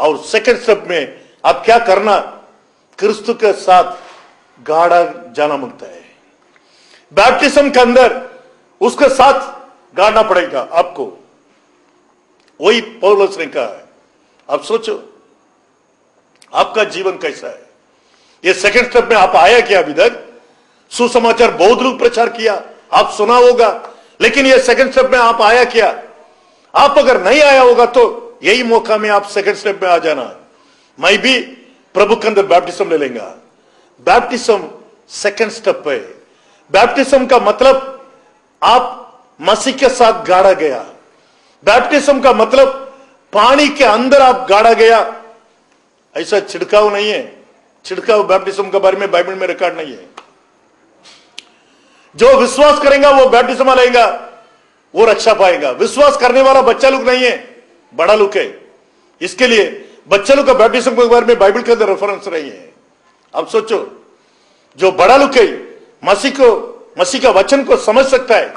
और second step में आप क्या करना, क्रिस्तु के साथ गाड़ा जाना मांगता है। बैप्टिज्म के अंदर उसके साथ गाड़ना पड़ेगा आपको। वही पौलुस ने कहा है। अब सोचो आपका जीवन कैसा है। ये सेकंड स्टेप में आप आया क्या अभी तक? सुसमाचार बहुत लोग प्रचार किया, आप सुना होगा, लेकिन ये सेकंड स्टेप में आप आया क्या? आप अगर नहीं आया होगा तो यही मौका में आप सेकंड स्टेप में आ जाना। मैं भी प्रभु के अंदर बैप्टिज्म ले लेंगा। बैप्टिज्म सेकंड स्टेप है। बैप्टिज्म का मतलब आप मसीह के साथ गाड़ा गया। बैप्टिज्म का मतलब पानी के अंदर आप गाड़ा गया। ऐसा छिड़काव नहीं है। छिड़काव बैप्टिज्म के बारे में बाइबल में रिकॉर्ड नहीं है। जो विश्वास करेगा वो बैप्टिज्म लेगा, वो रक्षा पाएगा। विश्वास करने वाला बच्चा लोग नहीं है, बड़ा लोग है। इसके लिए बच्चे लोग का बैप्टिज्म के बारे में बाइबल के अंदर रेफरेंस नहीं है। अब सोचो, जो बड़ा लोग है मसीह का वचन को समझ सकता है,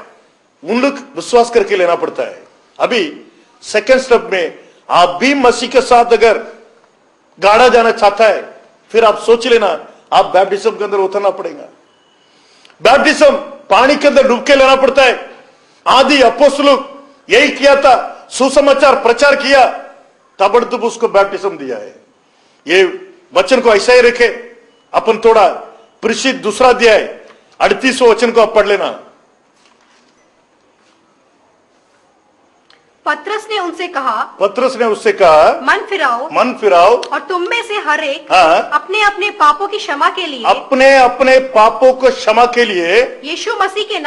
उन लोग विश्वास करके लेना पड़ता है। अभी सेकंड स्टेप में आप भी मसीह के साथ अगर गाड़ा जाना चाहता है, फिर आप सोच लेना, आप बैप्टिज्म के अंदर उतरना पड़ेगा। बैप्टिज्म पानी के अंदर डूब के लेना पड़ता है। आदि अपोस्तल यही किया था, सुसमाचार प्रचार किया, ताबड़तोड़ उसको बैप्टिज्म दिया है। ये वचन को ऐसा ही रखे। अपन थोड़ा परिचित दूसरा अध्याय 38वां वचन को आप पढ़ लेना। पतरस ने उससे कहा मन फिराओ और तुम में से हर एक अपने अपने पापों की क्षमा के लिए यीशु मसीह के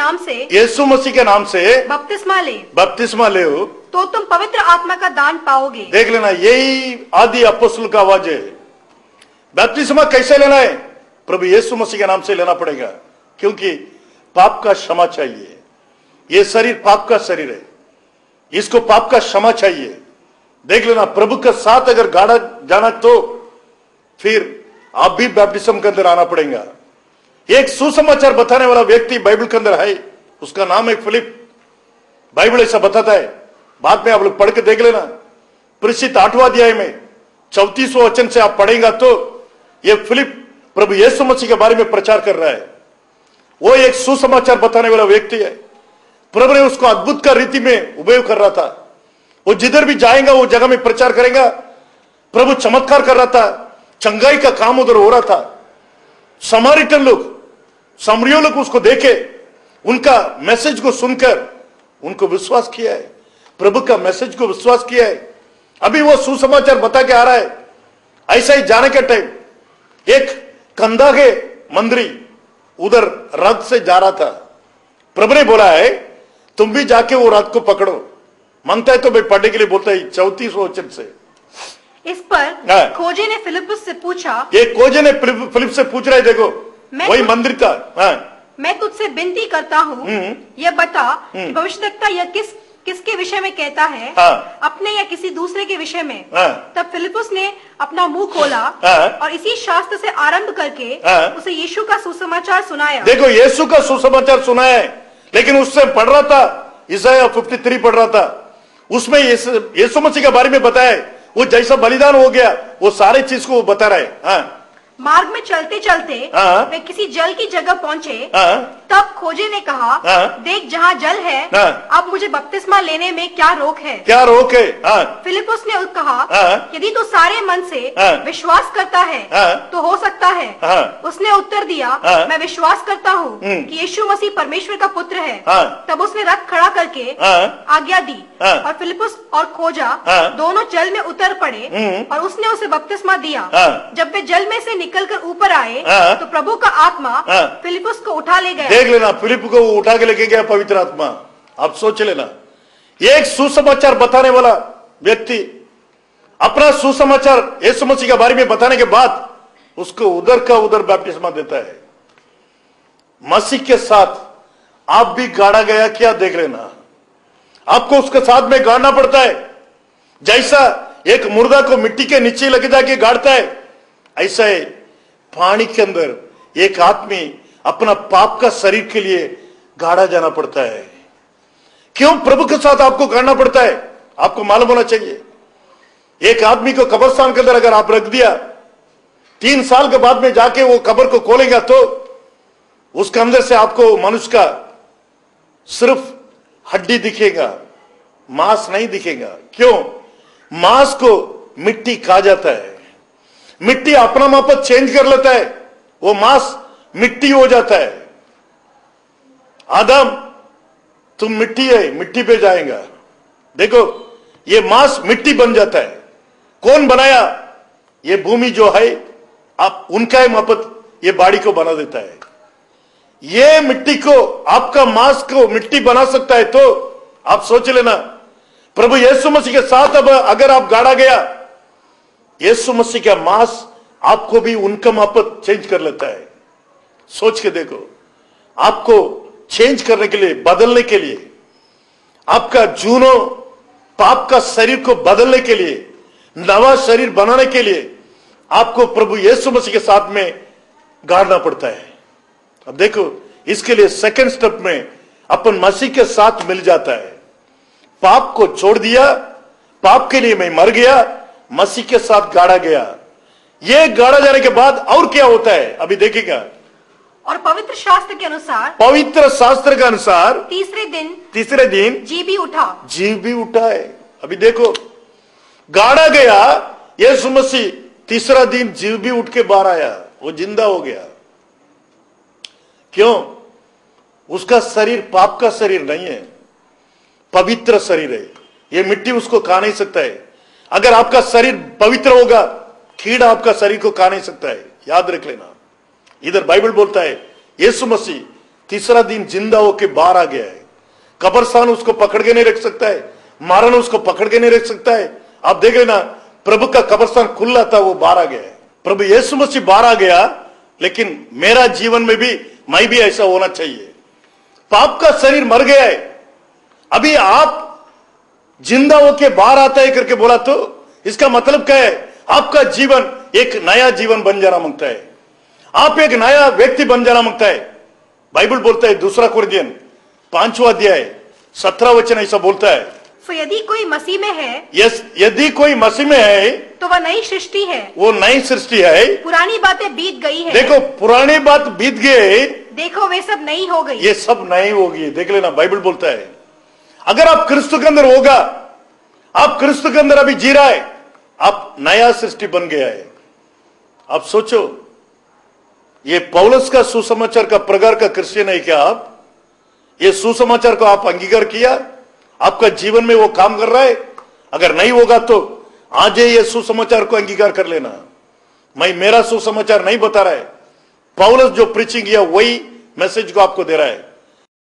नाम से बपतिस्मा ले तो तुम पवित्र आत्मा का दान पाओगे। देख लेना, यही आदि अपोस्तल का आवाज है। बपतिस्मा कैसे लेना है? प्रभु यीशु मसीह के नाम से लेना पड़ेगा, क्योंकि पाप का क्षमा चाहिए। ये शरीर पाप का शरीर है, इसको पाप का क्षमा चाहिए। देख लेना, प्रभु के साथ अगर गाड़ा जाना तो फिर आप भी बैप्टिज्म के अंदर आना पड़ेगा। एक सुसमाचार बताने वाला व्यक्ति बाइबल के अंदर है, उसका नाम है फिलिप। बाइबल ऐसा बताता है, बाद में आप लोग पढ़ के देख लेना। परिचित 8वां अध्याय में 34वां वचन से आप पढ़ेगा तो ये फिलिप प्रभु यीशु मसीह के बारे में प्रचार कर रहा है। वो एक सुसमाचार बताने वाला व्यक्ति है। प्रभु ने उसको अद्भुत का रीति में उपयोग कर रहा था। वो जिधर भी जाएगा वो जगह में प्रचार करेगा। प्रभु चमत्कार कर रहा था, चंगाई का काम उधर हो रहा था। समारिटन लोग, सामरियों लोग उसको देखे, उनका मैसेज को सुनकर उनको विश्वास किया है, प्रभु का मैसेज को विश्वास किया है। अभी वो सुसमाचार बता के आ रहा है। ऐसा ही जाने के टाइम एक कंधा के मंदिरी उधर रथ से जा रहा था। प्रभु ने बोला है तुम भी जाके वो रथ को पकड़ो। मांगता है तो मैं पढ़ने के लिए बोलता है 34वां वचन से। इस पर खोजे ने फिलिप्पुस से पूछा, ये खोजे ने फिलिप से पूछ रहे, देखो वही मंदिर था। मैं तुझसे विनती करता हूँ, यह बता भविष्यद्वक्ता यह किसके विषय में कहता है, अपने या किसी दूसरे के विषय में? तब फिलिप्पुस ने अपना मुंह खोला और इसी शास्त्र से आरंभ करके उसे यीशु का सुसमाचार सुनाया। देखो यीशु का सुसमाचार सुनाया है, लेकिन उससे पढ़ रहा था, इसाया 53 पढ़ रहा था। उसमें यीशु मसीह के बारे में बताया, वो जैसा बलिदान हो गया वो सारे चीज को वो बता रहा है। मार्ग में चलते चलते वे किसी जल की जगह पहुँचे। तब खोजे ने कहा, देख जहाँ जल है, अब मुझे बपतिस्मा लेने में क्या रोक है? फिलिप्पुस ने कहा, यदि तू सारे मन से विश्वास करता है तो हो सकता है। उसने उत्तर दिया, मैं विश्वास करता हूँ कि यीशु मसीह परमेश्वर का पुत्र है। तब उसने रथ खड़ा करके आज्ञा दी और फिलिप्पुस और खोजा दोनों जल में उतर पड़े और उसने उसे बपतिस्मा दिया। जब वे जल में से निकलकर ऊपर आए तो प्रभु का आत्मा फिलिप्पुस को उठा ले गया। देख लेना, फिलिप को उठा के लेके गया पवित्र आत्मा। आप सोच लेना, एक सुसमाचार बताने वाला व्यक्ति अपना सुसमाचार यीशु मसीह के बारे में बताने के बाद उसको उधर का उधर बैप्टिस्मा देता है। मसीह के साथ आप भी गाड़ा गया क्या? देख लेना, आपको उसके साथ में गाड़ना पड़ता है। जैसा एक मुर्दा को मिट्टी के नीचे लग जाके गाड़ता है, ऐसा है पानी के अंदर एक आदमी अपना पाप का शरीर के लिए गाड़ा जाना पड़ता है। क्यों प्रभु के साथ आपको गाड़ना पड़ता है? आपको मालूम होना चाहिए। एक आदमी को कब्रिस्तान के अंदर अगर आप रख दिया, 3 साल के बाद में जाके वो कब्र को खोलेगा तो उसके अंदर से आपको मनुष्य का सिर्फ हड्डी दिखेगा, मांस नहीं दिखेगा। क्यों? मांस को मिट्टी खा जाता है, मिट्टी अपना मापत चेंज कर लेता है, वो मांस मिट्टी हो जाता है। आदम तुम मिट्टी है, मिट्टी पे जाएगा। देखो ये मांस मिट्टी बन जाता है। कौन बनाया? ये भूमि जो है आप उनका ही मापत ये बाड़ी को बना देता है। ये मिट्टी को, आपका मांस को मिट्टी बना सकता है। तो आप सोच लेना, प्रभु यीशु मसीह के साथ अब अगर आप गाड़ा गया, यीशु मसीह का मांस आपको भी उनका मापत चेंज कर लेता है। सोच के देखो, आपको चेंज करने के लिए, बदलने के लिए, आपका जूनों पाप का शरीर को बदलने के लिए, नवा शरीर बनाने के लिए आपको प्रभु यीशु मसीह के साथ में गाड़ना पड़ता है। अब देखो, इसके लिए सेकंड स्टेप में अपन मसीह के साथ मिल जाता है। पाप को छोड़ दिया, पाप के लिए मैं मर गया, मसीह के साथ गाड़ा गया। ये गाड़ा जाने के बाद और क्या होता है अभी देखिएगा। और पवित्र शास्त्र के अनुसार तीसरे दिन जी भी उठा है। अभी देखो, गाड़ा गया यीशु मसीह, तीसरा दिन जीव भी उठ के बाहर आया, वो जिंदा हो गया। क्यों? उसका शरीर पाप का शरीर नहीं है, पवित्र शरीर है। ये मिट्टी उसको खा नहीं सकता है। अगर आपका शरीर पवित्र होगा, कीड़ा आपका शरीर को खा नहीं सकता है। याद रख लेना। इधर बाइबल बोलता है यीशु मसीह तीसरा दिन जिंदा होके बाहर आ गया है। कब्रिस्तान उसको पकड़ के नहीं रख सकता है, मरण उसको पकड़ के नहीं रख सकता है। आप देख लेना, प्रभु का कब्रिस्तान खुला था, वो बाहर आ गया है। प्रभु यीशु मसीह बाहर आ गया, लेकिन मेरा जीवन में भी, मैं भी ऐसा होना चाहिए। पाप का शरीर मर गया है, अभी आप जिंदा होके बाहर आता है करके बोला, तो इसका मतलब क्या है? आपका जीवन एक नया जीवन बन जाना मांगता है, आप एक नया व्यक्ति बन जाना मांगता है। बाइबल बोलता है 2 कुरिन्थियन 5वां अध्याय 17 वचन ऐसा बोलता है, तो यदि कोई मसीह में है, यदि कोई मसीह में है तो वह नई सृष्टि है, वो नई सृष्टि है। पुरानी बातें बीत गई है, देखो पुरानी बात बीत गए, देखो वे सब नई हो गई, ये सब नई होगी। देख लेना, बाइबल बोलता है अगर आप क्रिस्तु के अंदर होगा, आप क्रिस्तु के अंदर अभी जी रहा है, आप नया सृष्टि बन गया है। आप सोचो, ये पौलुस का सुसमाचार का प्रकार का क्रिश्चियन है क्या आप? ये सुसमाचार को आप अंगीकार किया, आपका जीवन में वो काम कर रहा है? अगर नहीं होगा तो आज ये सुसमाचार को अंगीकार कर लेना। मैं मेरा सुसमाचार नहीं बता रहा है, पौलुस जो प्रीचिंग किया वही मैसेज को आपको दे रहा है।